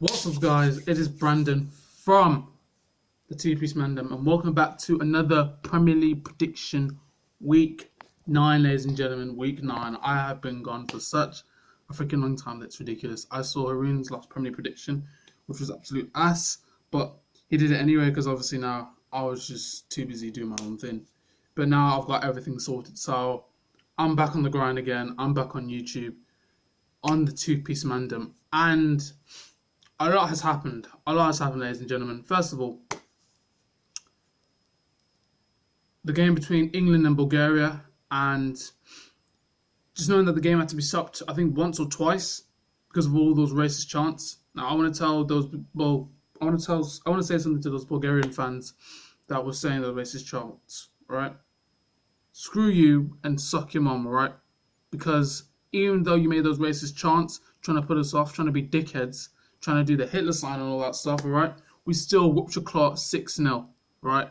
What's up, guys? It is Brandon from the Two-Piece Mandem, and welcome back to another Premier League prediction week 9, ladies and gentlemen. Week 9. I have been gone for such a freaking long time that's ridiculous. I saw Haroon's last Premier League prediction, which was absolute ass, but he did it anyway because obviously now I was just too busy doing my own thing. But now I've got everything sorted, so I'm back on the grind again. I'm back on YouTube on the Two-Piece Mandem, and a lot has happened. Ladies and gentlemen. First of all, the game between England and Bulgaria, and just knowing that the game had to be stopped, I think once or twice because of all those racist chants. Now, I want to tell those. Well, I want to say something to those Bulgarian fans that were saying those racist chants. Right? Screw you and suck your mum. Right? Because even though you made those racist chants, trying to put us off, trying to be dickheads, trying to do the Hitler sign and all that stuff, alright? We still whooped your claw 6-0, right?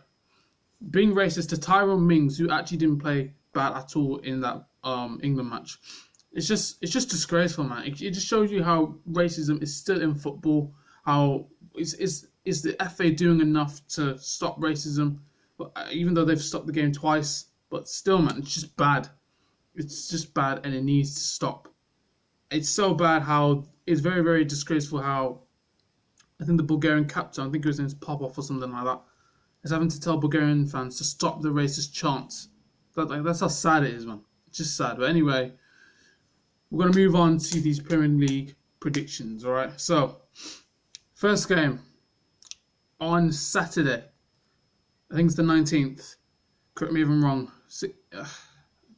Being racist to Tyrone Mings, who actually didn't play bad at all in that England match. It's just disgraceful, man. It just shows you how racism is still in football, how is the FA doing enough to stop racism, but even though they've stopped the game twice, but still, man, it's just bad. It's just bad, and it needs to stop. It's so bad how it's very, very disgraceful how I think the Bulgarian captain, I think his name's Popov or something like that, is having to tell Bulgarian fans to stop the racist chants. That's how sad it is, man. It's just sad. But anyway, we're going to move on to these Premier League predictions, all right? So, first game on Saturday. I think it's the 19th. Correct me if I'm wrong.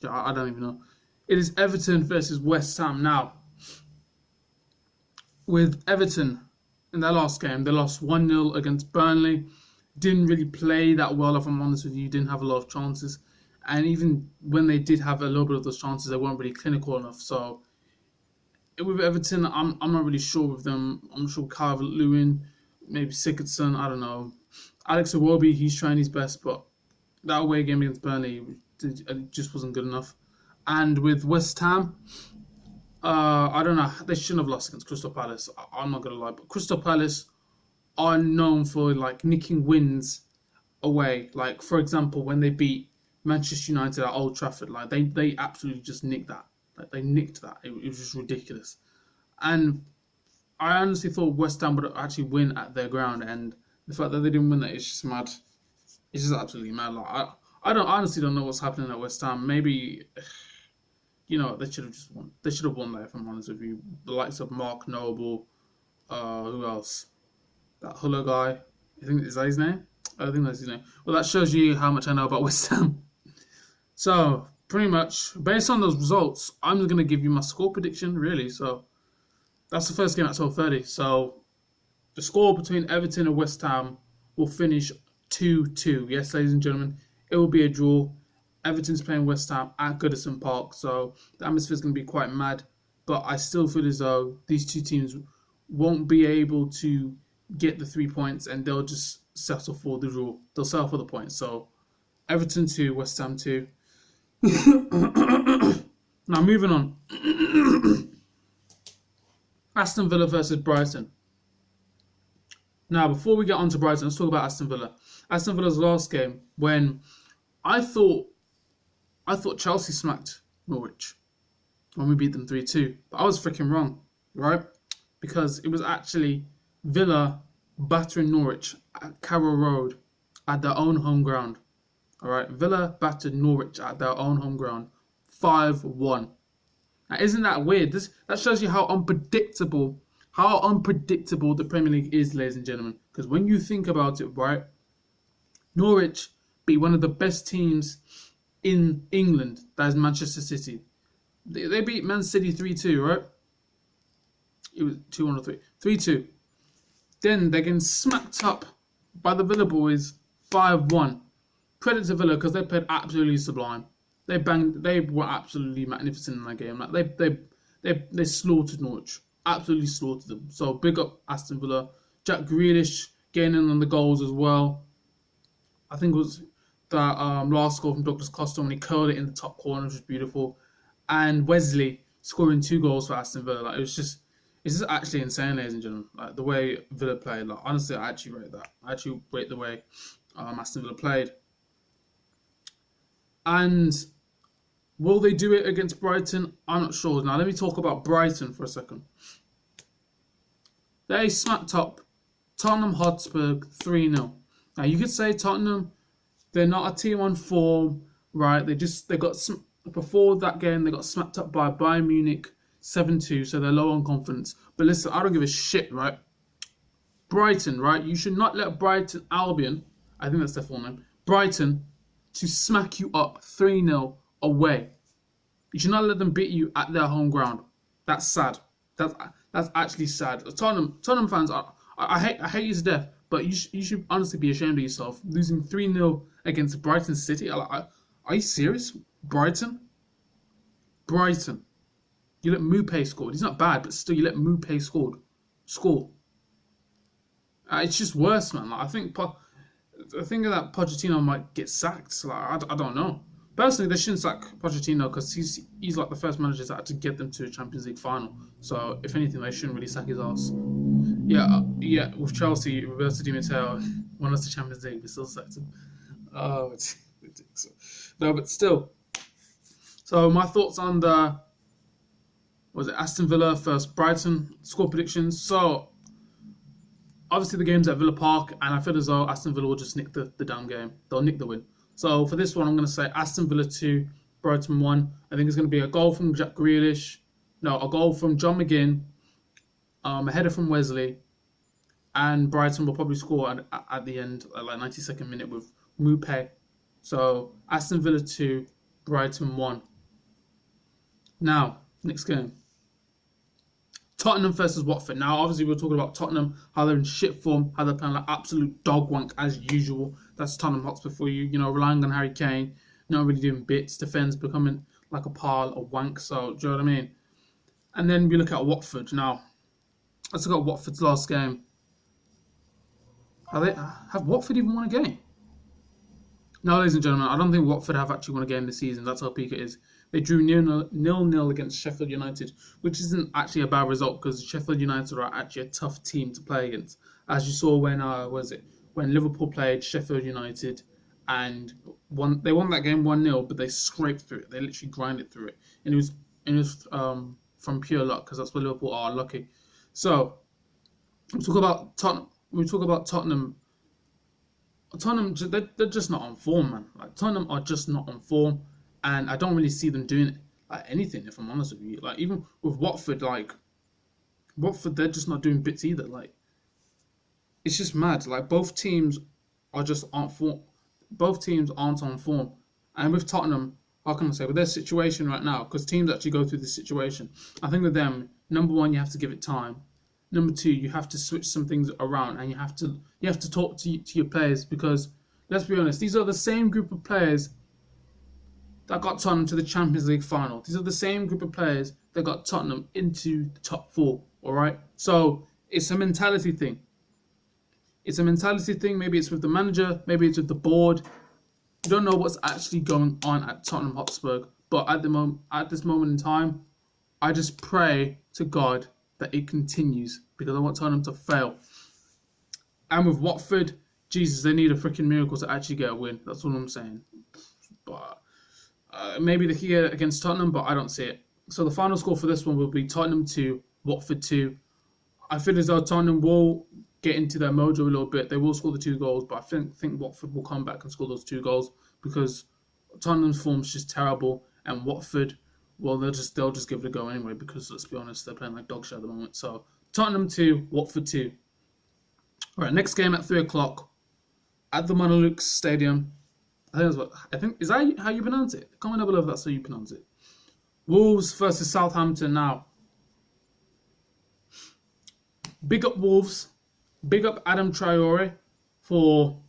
I don't even know. It is Everton versus West Ham. Now, with Everton in their last game, they lost 1-0 against Burnley. Didn't really play that well, if I'm honest with you. Didn't have a lot of chances. And even when they did have a little bit of those chances, they weren't really clinical enough. So, with Everton, I'm not really sure with them. I'm sure Calvert-Lewin, maybe Sigurdsson, I don't know. Alex Iwobi, he's trying his best, but that away game against Burnley it just wasn't good enough. And with West Ham, I don't know. They shouldn't have lost against Crystal Palace. I'm not gonna lie, but Crystal Palace are known for like nicking wins away. Like for example, when they beat Manchester United at Old Trafford, like they absolutely just nicked that. Like they nicked that. It was just ridiculous. And I honestly thought West Ham would actually win at their ground, and the fact that they didn't win that is just mad. It's just absolutely mad. Like I honestly don't know what's happening at West Ham. Maybe, you know, they should have just won. They should have won that, if I'm honest with you. The likes of Mark Noble, who else? That Huller guy. Is that his name? I think that's his name. Well, that shows you how much I know about West Ham. So, pretty much, based on those results, I'm just going to give you my score prediction, really. So, that's the first game at 12:30. So, the score between Everton and West Ham will finish 2-2. Yes, ladies and gentlemen, it will be a draw. Everton's playing West Ham at Goodison Park, so the atmosphere is going to be quite mad. But I still feel as though these two teams won't be able to get the 3 points, and they'll just settle for the draw. They'll settle for the points. So Everton 2, West Ham 2. Now moving on. Aston Villa versus Brighton. Now before we get on to Brighton, let's talk about Aston Villa. Aston Villa's last game, when I thought Chelsea smacked Norwich when we beat them 3-2. But I was freaking wrong, right? Because it was actually Villa battering Norwich at Carrow Road at their own home ground. All right, Villa battered Norwich at their own home ground 5-1. Now, isn't that weird? That shows you how unpredictable the Premier League is, ladies and gentlemen. Because when you think about it, right, Norwich beat one of the best teams in England, that is Manchester City. They beat Man City 3-2, right? It was 2-1 or 3-2. Then they're getting smacked up by the Villa boys 5-1. Credit to Villa because they played absolutely sublime. They were absolutely magnificent in that game. Like they slaughtered Norwich. Absolutely slaughtered them. So big up Aston Villa. Jack Grealish getting in on the goals as well. I think it was that last goal from Douglas Costa when he curled it in the top corner, which was beautiful. And Wesley scoring 2 goals for Aston Villa. Like, it It's just actually insane, ladies and gentlemen. Like the way Villa played. Like honestly, I actually rate that. I actually rate the way Aston Villa played. And will they do it against Brighton? I'm not sure. Now let me talk about Brighton for a second. They smacked up Tottenham Hotspur 3-0. Now you could say Tottenham, they're not a team on form, right? They got before that game they got smacked up by Bayern Munich 7-2, so they're low on confidence. But listen, I don't give a shit, right? Brighton, right? You should not let Brighton Albion, I think that's their full name, Brighton, to smack you up 3-0 away. You should not let them beat you at their home ground. That's sad. That's actually sad. Tottenham fans, I hate you to death, but you should honestly be ashamed of yourself. Losing 3-0 against Brighton City. Are you serious? Brighton? You let Mupé score. He's not bad, but still you let Mupé score. It's just worse, man. Like, I think that Pochettino might get sacked. Like, I don't know. Personally, they shouldn't sack Pochettino because he's like the first manager that had to get them to a Champions League final. So if anything, they shouldn't really sack his ass. Yeah. With Chelsea, Roberto Di Matteo won us the Champions League. We still sacked him. Oh, it's ridiculous. No, but still. So my thoughts on the Aston Villa versus Brighton score predictions. So obviously the game's at Villa Park, and I feel as though Aston Villa will just nick the damn game. They'll nick the win. So for this one, I'm going to say Aston Villa 2, Brighton 1. I think it's going to be a goal from Jack Grealish. No, a goal from John McGinn. A header from Wesley. And Brighton will probably score at the end, at like 92nd minute with Mupé. So Aston Villa 2, Brighton 1. Now, next game. Tottenham versus Watford. Now, obviously, we're talking about Tottenham, how they're in shit form, how they're playing like absolute dog wank as usual. That's Tottenham Hotspur for you. You know, relying on Harry Kane, not really doing bits. Defense becoming like a pile of wank. So, do you know what I mean? And then we look at Watford. Now, let's look at Watford's last game. Have Watford even won a game? No, ladies and gentlemen, I don't think Watford have actually won a game this season. That's how peak it is. They drew 0-0 against Sheffield United, which isn't actually a bad result because Sheffield United are actually a tough team to play against. As you saw when Liverpool played Sheffield United, and they won that game 1-0, but they scraped through it. They literally grinded through it, and it was from pure luck because that's where Liverpool are lucky. So we talk about Tottenham. Tottenham, they're just not on form, man. Like Tottenham are just not on form. And I don't really see them doing like anything, if I'm honest with you. Like even with Watford, they're just not doing bits either. Like it's just mad. Like both teams aren't form. Both teams aren't on form. And with Tottenham, how can I say with their situation right now? Because teams actually go through this situation. I think with them, number one, you have to give it time. Number two, you have to switch some things around, and you have to talk to your players because let's be honest, these are the same group of players that got Tottenham to the Champions League final. These are the same group of players that got Tottenham into the top four, all right? So it's a mentality thing. Maybe it's with the manager, maybe it's with the board. You don't know what's actually going on at Tottenham Hotspur. But at this moment in time, I just pray to God that it continues because I want Tottenham to fail. And with Watford, Jesus, they need a freaking miracle to actually get a win. That's what I'm saying. But maybe they can get it against Tottenham, but I don't see it. So the final score for this one will be Tottenham 2, Watford 2. I feel as though Tottenham will get into their mojo a little bit. They will score the 2 goals, but I think Watford will come back and score those 2 goals because Tottenham's form is just terrible, and Watford, well, they'll just give it a go anyway because let's be honest, they're playing like dog shit at the moment. So Tottenham 2, Watford 2. All right, next game at 3:00 at the Monolux Stadium. I think is that how you pronounce it? Comment down below if that's how you pronounce it. Wolves versus Southampton now. Big up Wolves. Big up Adam Traore for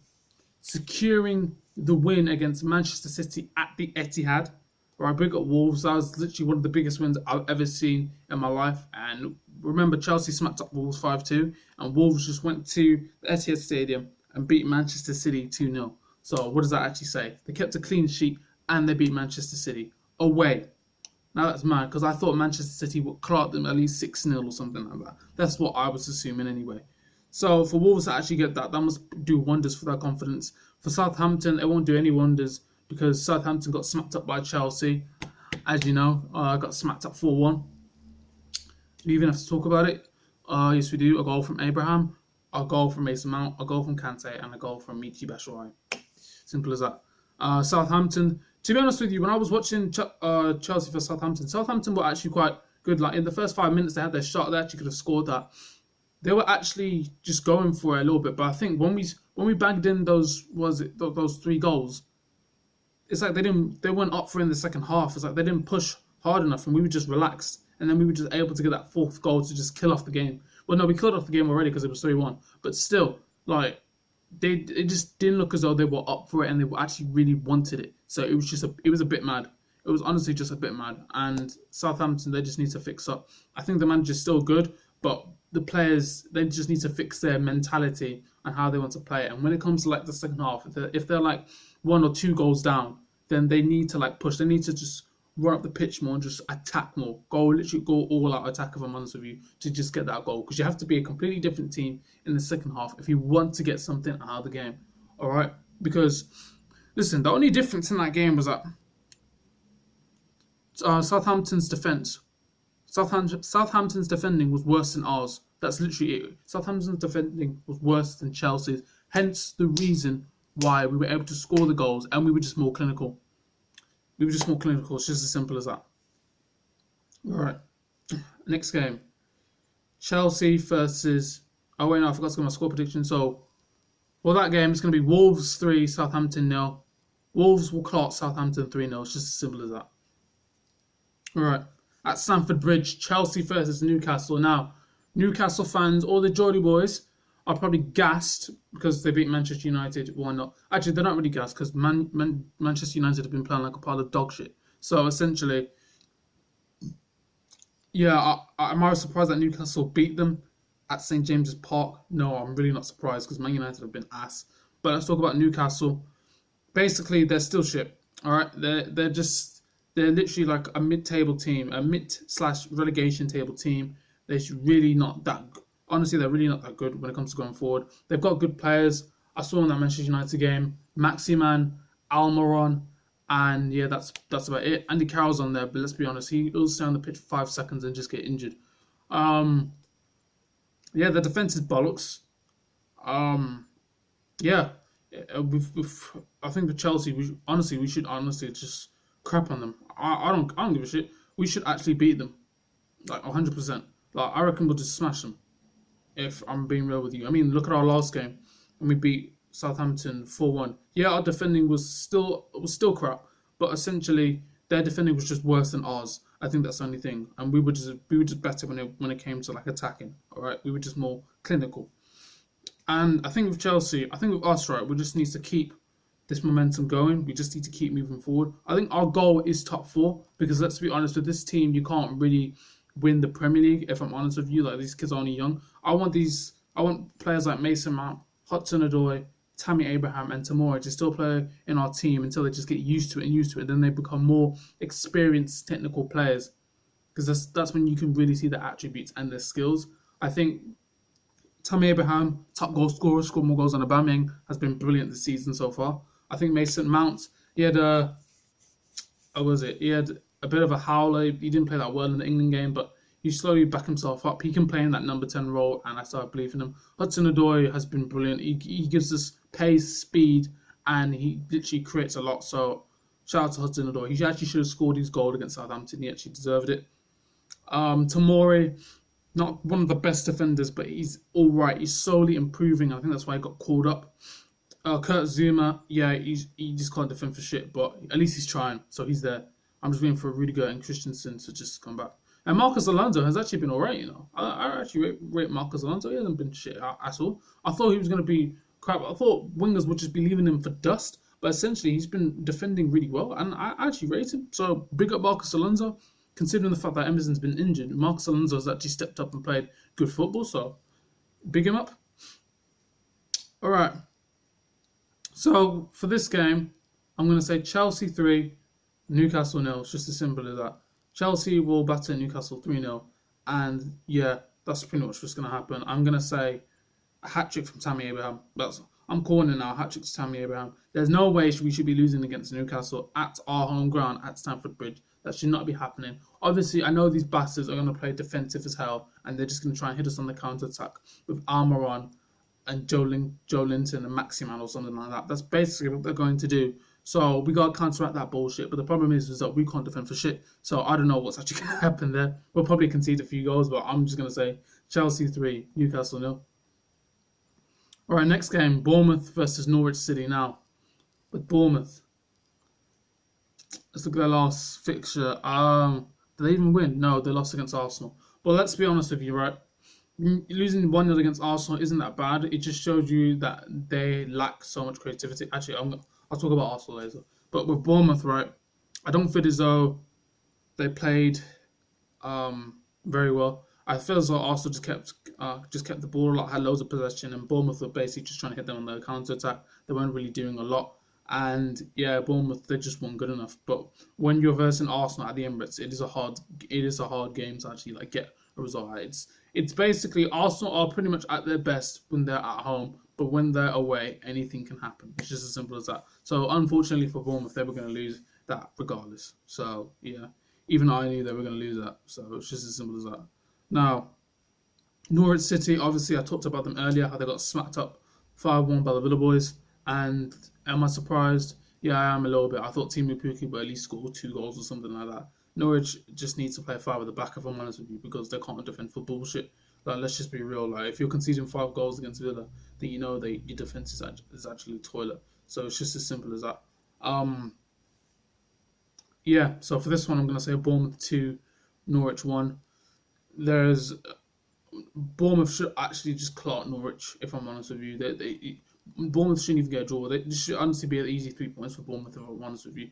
securing the win against Manchester City at the Etihad. All right, big up Wolves. That was literally one of the biggest wins I've ever seen in my life. And remember, Chelsea smacked up Wolves 5-2, and Wolves just went to the Etihad Stadium and beat Manchester City 2-0. So what does that actually say? They kept a clean sheet and they beat Manchester City away. Now that's mad because I thought Manchester City would clock them at least 6-0 or something like that. That's what I was assuming anyway. So for Wolves to actually get that, that must do wonders for their confidence. For Southampton, it won't do any wonders because Southampton got smacked up by Chelsea. As you know, got smacked up 4-1. Do we even have to talk about it? Yes, we do. A goal from Abraham, a goal from Mason Mount, a goal from Kante, and a goal from Michy Batshuayi. Simple as that. Southampton. To be honest with you, when I was watching Chelsea for Southampton, Southampton were actually quite good. Like in the first 5 minutes, they had their shot. They actually could have scored that. They were actually just going for it a little bit. But I think when we bagged in those 3 goals, it's like they weren't up for it in the second half. It's like they didn't push hard enough, and we were just relaxed, and then we were just able to get that 4th goal to just kill off the game. Well, no, we killed off the game already because it was 3-1. But still, like it just didn't look as though they were up for it, and they actually really wanted it. So it was a bit mad. It was honestly just a bit mad. And Southampton, they just need to fix up. I think the manager's still good, but the players, they just need to fix their mentality and how they want to play it. And when it comes to like the second half, if they're like 1 or 2 goals down, then they need to like push. They need to just run up the pitch more and just attack more. Literally go all out attack, if I'm honest with you, to just get that goal. Because you have to be a completely different team in the second half if you want to get something out of the game. All right? Because, listen, the only difference in that game was that Southampton's defence. Southampton's defending was worse than ours. That's literally it. Southampton's defending was worse than Chelsea's. Hence the reason why we were able to score the goals, and we were just more clinical. It's just as simple as that. All right. Next game. Chelsea versus... Oh, wait, no, I forgot to get my score prediction. So, well, that game is going to be Wolves 3, Southampton 0. Wolves will clock Southampton 3-0. It's just as simple as that. All right. At Stamford Bridge, Chelsea versus Newcastle. Now, Newcastle fans, all the Geordie boys, are probably gassed because they beat Manchester United 1-0. Actually, they're not really gassed because Manchester United have been playing like a pile of dog shit. So, essentially, yeah, am I surprised that Newcastle beat them at St James's Park? No, I'm really not surprised because Man United have been ass. But let's talk about Newcastle. Basically, they're still shit. All right, they're literally like a mid-table team, a mid/relegation table team. They're really not that. Honestly, they're really not that good when it comes to going forward. They've got good players. I saw in that Manchester United game, Maximan, Almiron, and yeah, that's about it. Andy Carroll's on there, but let's be honest, he'll stay on the pitch for 5 seconds and just get injured. Yeah, the defense is bollocks. Yeah, I think with Chelsea, we should honestly just crap on them. I don't give a shit. We should actually beat them, like 100%. Like I reckon we'll just smash them. If I'm being real with you, I mean, look at our last game when we beat Southampton 4-1. Yeah, our defending was still crap, but essentially their defending was just worse than ours. I think that's the only thing, and we were just better when it came to like attacking. All right, we were just more clinical. And I think with Chelsea, I think with us, right, we just need to keep this momentum going. We just need to keep moving forward. I think our goal is top 4 because let's be honest, with this team, you can't really win the Premier League. If I'm honest with you, like these kids are only young. I want players like Mason Mount, Hudson-Odoi, Tammy Abraham, and Tamora to still play in our team until they just get used to it. Then they become more experienced technical players because that's when you can really see the attributes and their skills. I think Tammy Abraham, top goal scorer, scored more goals than Aubameyang, has been brilliant this season so far. I think Mason Mount, he had a bit of a howler. He didn't play that well in the England game, but he slowly backed himself up. He can play in that number 10 role, and I started believing him. Hudson-Odoi has been brilliant. He gives us pace, speed, and he literally creates a lot. So shout out to Hudson-Odoi. He actually should have scored his goal against Southampton. He actually deserved it. Tamori, not one of the best defenders, but he's all right. He's slowly improving. I think that's why he got called up. Kurt Zuma, yeah, he just can't defend for shit, but at least he's trying, so he's there. I'm just waiting for Rudiger and Christensen to just come back. And Marcus Alonso has actually been alright, you know. I actually rate Marcus Alonso. He hasn't been shit at all. I thought he was going to be crap. I thought wingers would just be leaving him for dust, but essentially he's been defending really well, and I actually rate him. So big up Marcus Alonso. Considering the fact that Emerson's been injured, Marcus Alonso has actually stepped up and played good football, so big him up. Alright. So for this game, I'm going to say Chelsea 3, Newcastle 0. It's just as simple as that. Chelsea will batter Newcastle 3-0. And yeah, that's pretty much what's going to happen. I'm going to say a hat trick from Tammy Abraham. I'm calling it now. A hat trick to Tammy Abraham. There's no way we should be losing against Newcastle at our home ground at Stamford Bridge. That should not be happening. Obviously, I know these bastards are going to play defensive as hell, and they're just going to try and hit us on the counter attack with armour on and Joe Linton and Maximan or something like that. That's basically what they're going to do. So we got to counteract that bullshit. But the problem is that we can't defend for shit. So I don't know what's actually going to happen there. We'll probably concede a few goals, but I'm just going to say Chelsea 3, Newcastle 0. All right, next game, Bournemouth versus Norwich City now. With Bournemouth, let's look at their last fixture. Did they even win? No, they lost against Arsenal. But let's be honest with you, right? Losing 1-0 against Arsenal isn't that bad. It just shows you that they lack so much creativity. Actually, I'll talk about Arsenal later. But with Bournemouth, right, I don't feel as though they played very well. I feel as though Arsenal just kept the ball a lot, had loads of possession, and Bournemouth were basically just trying to hit them on their counter attack. They weren't really doing a lot. And yeah, Bournemouth, they just weren't good enough. But when you're versing Arsenal at the Emirates, it is a hard game to actually get a result. It's basically Arsenal are pretty much at their best when they're at home, but when they're away, anything can happen. It's just as simple as that. So unfortunately for Bournemouth, they were going to lose that regardless. So yeah, even I knew they were going to lose that. So it's just as simple as that. Now, Norwich City, obviously I talked about them earlier, how they got smacked up 5-1 by the Villa boys. And am I surprised? Yeah, I am a little bit. I thought Timu Puki would at least score 2 goals or something like that. Norwich just needs to play 5 at the back, if I'm honest with you, because they can't defend for bullshit. Like, let's just be real. Like, if you're conceding 5 goals against Villa, then you know that your defense is actually toilet. So it's just as simple as that. Yeah, so for this one, I'm going to say Bournemouth 2, Norwich 1. Bournemouth should actually just clout Norwich, if I'm honest with you. Bournemouth shouldn't even get a draw. They should honestly be an easy 3 points for Bournemouth, if I'm honest with you.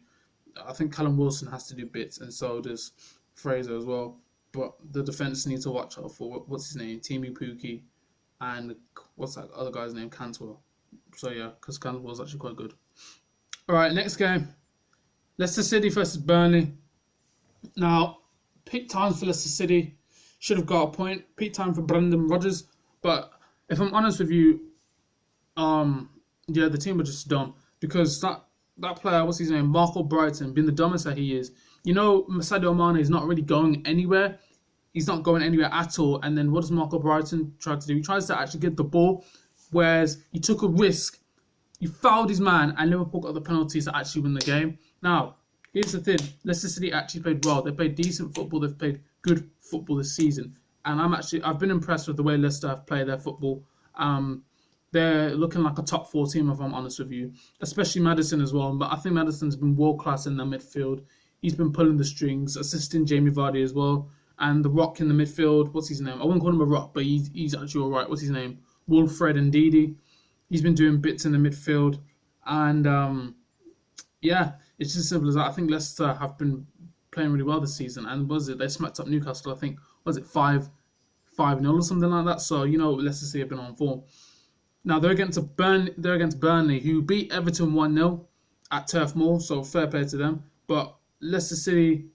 I think Callum Wilson has to do bits, and so does Fraser as well. But the defence needs to watch out for, what's his name, Timu Puki, and what's that other guy's name, Cantwell. So yeah, because Cantwell's actually quite good. All right, next game, Leicester City versus Burnley. Now, peak times for Leicester City, should have got a point. Peak time for Brendan Rodgers, but if I'm honest with you, yeah, the team were just dumb, because that player, what's his name, Marco Brighton, being the dumbest that he is. You know, Sadio Mane is not really going anywhere. He's not going anywhere at all. And then what does Marco Brighton try to do? He tries to actually get the ball, whereas he took a risk. He fouled his man, and Liverpool got the penalties to actually win the game. Now, here's the thing. Leicester City actually played well. They played decent football. They've played good football this season. And I've been impressed with the way Leicester have played their football. They're looking like a top 4 team, if I'm honest with you. Especially Maddison as well. But I think Maddison's been world-class in the midfield. He's been pulling the strings, assisting Jamie Vardy as well. And the Rock in the midfield, what's his name? I wouldn't call him a Rock, but he's actually all right. What's his name? Wilfred Ndidi. He's been doing bits in the midfield. And yeah, it's just as simple as that. I think Leicester have been playing really well this season. And they smacked up Newcastle, I think, 5-0 or something like that. So, you know, Leicester City have been on form. Now, they're against Burnley, who beat Everton 1-0 at Turf Moor, so fair play to them. But Leicester City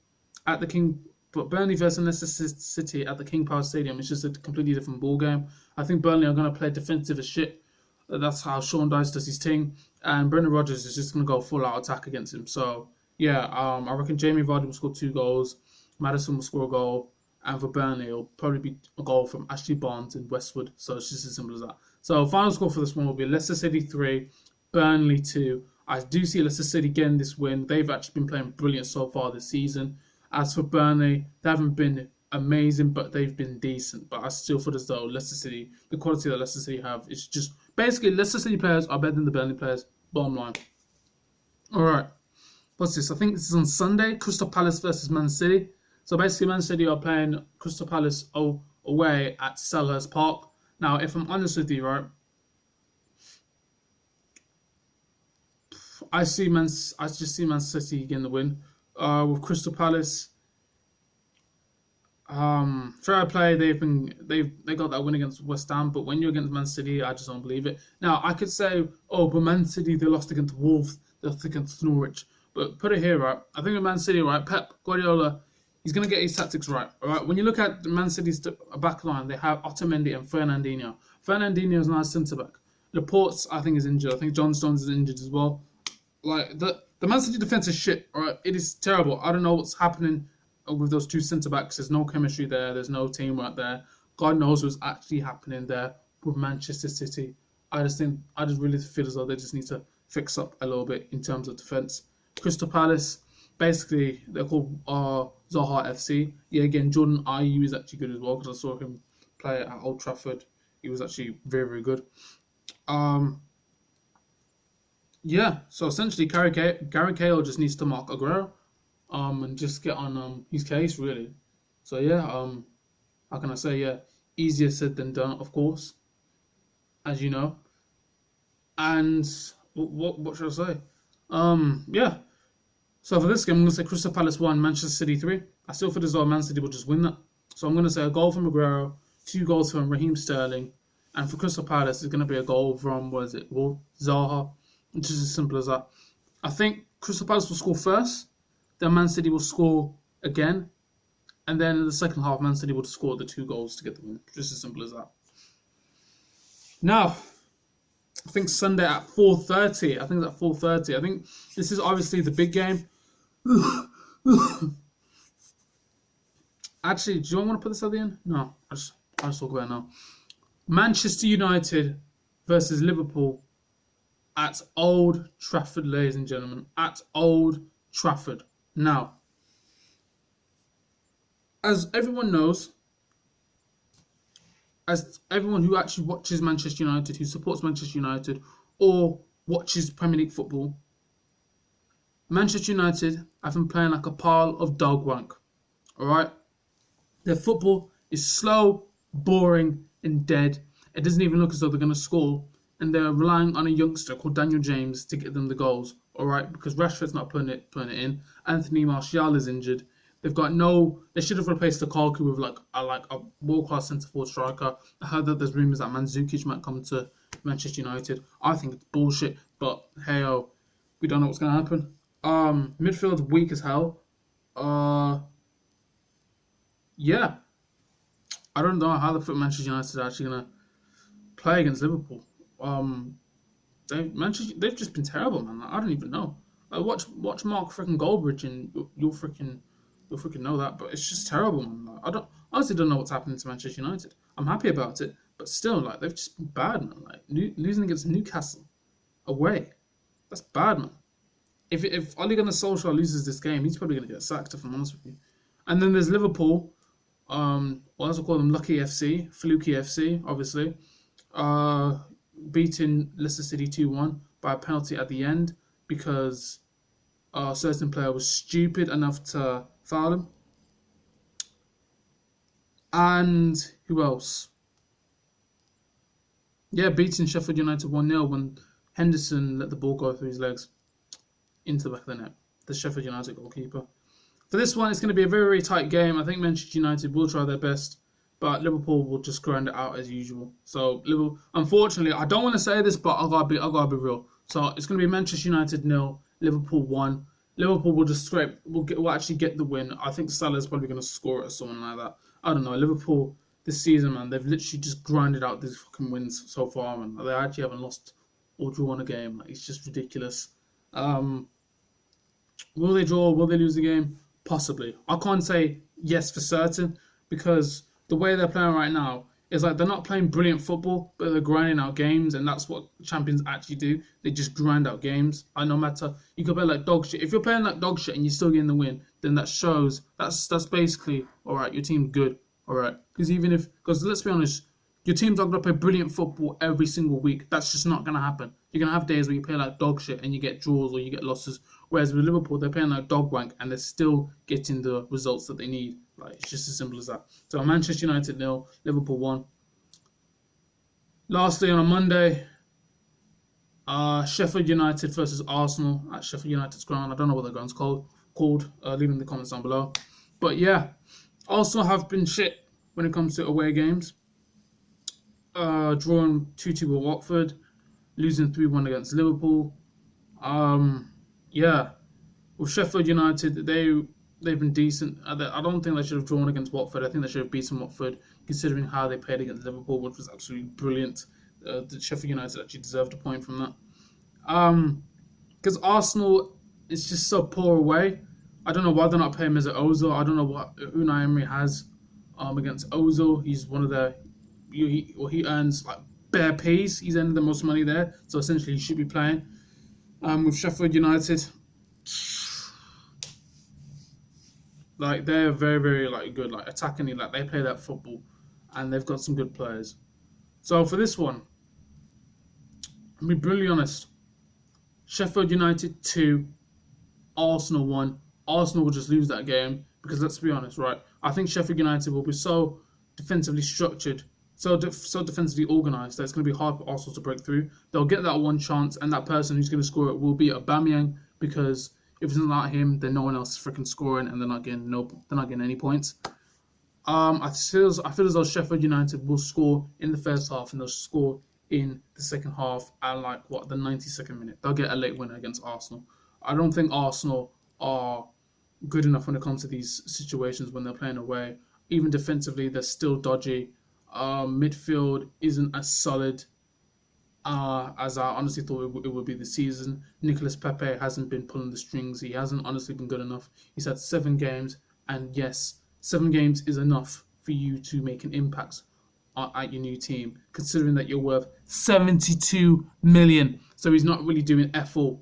at the King... But Burnley versus Leicester City at the King Power Stadium is just a completely different ball game. I think Burnley are going to play defensive as shit. That's how Sean Dyche does his thing. And Brendan Rodgers is just going to go full-out attack against him. So, yeah, I reckon Jamie Vardy will score 2 goals. Maddison will score a goal. And for Burnley, it'll probably be a goal from Ashley Barnes and Westwood. So it's just as simple as that. So final score for this one will be Leicester City 3, Burnley 2. I do see Leicester City getting this win. They've actually been playing brilliant so far this season. As for Burnley, they haven't been amazing, but they've been decent. But I still feel as though Leicester City, the quality that Leicester City have, is just... Basically, Leicester City players are better than the Burnley players. Bottom line. Alright. What's this? I think this is on Sunday. Crystal Palace versus Man City. So basically, Man City are playing Crystal Palace away at Selhurst Park. Now, if I'm honest with you, right, I just see Man City getting the win. With Crystal Palace, fair play. They got that win against West Ham, but when you're against Man City, I just don't believe it. Now, I could say, oh, but Man City, they lost against Wolves, they lost against Norwich. But put it here, right? I think with Man City, right, Pep Guardiola, He's going to get his tactics right. All right. When you look at Man City's back line, they have Otamendi and Fernandinho. Fernandinho is a nice centre back. Laporte, I think, is injured. I think John Stones is injured as well. Like the Man City defense is shit. All right, it is terrible. I don't know what's happening with those two centre backs. There's no chemistry there. There's no teamwork there. God knows what's actually happening there with Manchester City. I just really feel as though they just need to fix up a little bit in terms of defense. Crystal Palace, basically they're called Zaha FC. Yeah, again, Jordan Ayew is actually good as well because I saw him play at Old Trafford. He was actually very, very good. Yeah, so essentially Gary Cahill just needs to mark Aguero and just get on his case, really. So yeah, how can I say, yeah, easier said than done, of course, as you know. And what should I say? Yeah. So for this game, I'm going to say Crystal Palace 1, Manchester City 3. I still feel as though Man City will just win that. So I'm going to say a goal from Aguero, 2 goals from Raheem Sterling, and for Crystal Palace, it's going to be a goal from, Zaha, which is as simple as that. I think Crystal Palace will score first, then Man City will score again, and then in the second half, Man City will score the 2 goals to get the win. Just as simple as that. Now, I think Sunday at 4:30. I think it's at 4:30. I think this is obviously the big game. Actually, do you want to put this at the end? No, I'll just talk about it now. Manchester United versus Liverpool at Old Trafford, ladies and gentlemen. At Old Trafford. Now, as everyone knows, as everyone who actually watches Manchester United, who supports Manchester United, or watches Premier League football, Manchester United have been playing like a pile of dog wank. Alright? Their football is slow, boring, and dead. It doesn't even look as though they're going to score. And they're relying on a youngster called Daniel James to get them the goals. Alright? Because Rashford's not putting it in. Anthony Martial is injured. They should have replaced Lukaku with like a world-class centre-forward striker. I heard that there's rumours that Mandzukic might come to Manchester United. I think it's bullshit, but hey-oh, we don't know what's going to happen. Midfield weak as hell. Yeah. I don't know how the Manchester United are actually going to play against Liverpool. They've just been terrible, man. I don't even know. Watch Mark freaking Goldbridge and you'll freaking know that. But it's just terrible, man. I honestly don't know what's happening to Manchester United. I'm happy about it, but still, like, they've just been bad, man. Like losing against Newcastle away, that's bad, man. If Ole Gunnar Solskjaer loses this game, he's probably going to get sacked, if I'm honest with you. And then there's Liverpool. What else I call them? Lucky FC, Fluky FC, obviously. Beating Leicester City 2-1 by a penalty at the end because a certain player was stupid enough to foul him. And who else? Yeah, beating Sheffield United 1-0 when Henderson let the ball go through his legs into the back of the net. The Sheffield United goalkeeper. For this one, it's going to be a very, very tight game. I think Manchester United will try their best, but Liverpool will just grind it out as usual. So, Liverpool, unfortunately, I don't want to say this, but I gotta be real. So, it's going to be Manchester United 0, Liverpool 1. Liverpool will just will actually get the win. I think Salah's probably going to score it or something like that. I don't know. Liverpool this season, man, they've literally just grinded out these fucking wins so far, man. They actually haven't lost or drawn a game. Like, it's just ridiculous. Will they draw? Will they lose the game? Possibly. I can't say yes for certain because the way they're playing right now is like they're not playing brilliant football, but they're grinding out games, and that's what champions actually do. They just grind out games. And no matter, you can play like dog shit. If you're playing like dog shit and you're still getting the win, then that shows that's basically alright. Your team's good, alright. Because let's be honest, your team's not gonna play brilliant football every single week. That's just not gonna happen. You're gonna have days where you play like dog shit and you get draws or you get losses. Whereas with Liverpool, they're playing like dog wank and they're still getting the results that they need. Like, it's just as simple as that. So Manchester United 0, Liverpool 1. Lastly, on a Monday, Sheffield United versus Arsenal at Sheffield United's ground. I don't know what the ground's called. Leave in the comments down below. But yeah, Arsenal have been shit when it comes to away games. Drawing 2-2 with Watford, losing 3-1 against Liverpool. Yeah, with Sheffield United, they they've been decent. I don't think they should have drawn against Watford. I think they should have beaten Watford, considering how they played against Liverpool, which was absolutely brilliant. The Sheffield United actually deserved a point from that. Because Arsenal is just so poor away. I don't know why they're not playing Mesut Ozil. I don't know what Unai Emery has against Ozil. He's one of the he earns like bare peas. He's earning the most money there, so essentially he should be playing. With Sheffield United, like they're very very like good, like attacking. Like they play that football, and they've got some good players. So for this one, I'll be brutally honest. Sheffield United 2, Arsenal 1. Arsenal will just lose that game because let's be honest, right? I think Sheffield United will be so defensively structured, so defensively organised that it's going to be hard for Arsenal to break through. They'll get that one chance, and that person who's going to score it will be Aubameyang, because if it's not him, then no one else is freaking scoring, and they're not getting any points. I feel as though Sheffield United will score in the first half, and they'll score in the second half at the 92nd minute. They'll get a late winner against Arsenal. I don't think Arsenal are good enough when it comes to these situations when they're playing away. Even defensively, they're still dodgy. Midfield isn't as solid as I honestly thought it would be this season. Nicolas Pepe hasn't been pulling the strings. He hasn't honestly been good enough. He's had 7 games, and yes, 7 games is enough for you to make an impact at your new team, considering that you're worth 72 million. So he's not really doing F4.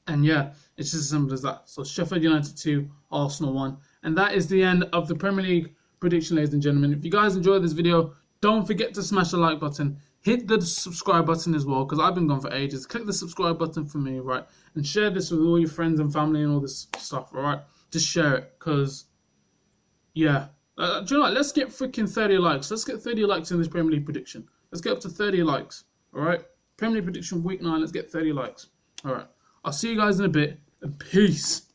And yeah, it's just as simple as that. So Sheffield United 2, Arsenal 1. And that is the end of the Premier League prediction, ladies and gentlemen. If you guys enjoyed this video, don't forget to smash the like button. Hit the subscribe button as well, because I've been gone for ages. Click the subscribe button for me, right? And share this with all your friends and family and all this stuff, all right? Just share it, because, yeah. Do you know what? Let's get freaking 30 likes. Let's get 30 likes in this Premier League prediction. Let's get up to 30 likes, all right? Premier League prediction week 9, let's get 30 likes. All right. I'll see you guys in a bit, and peace.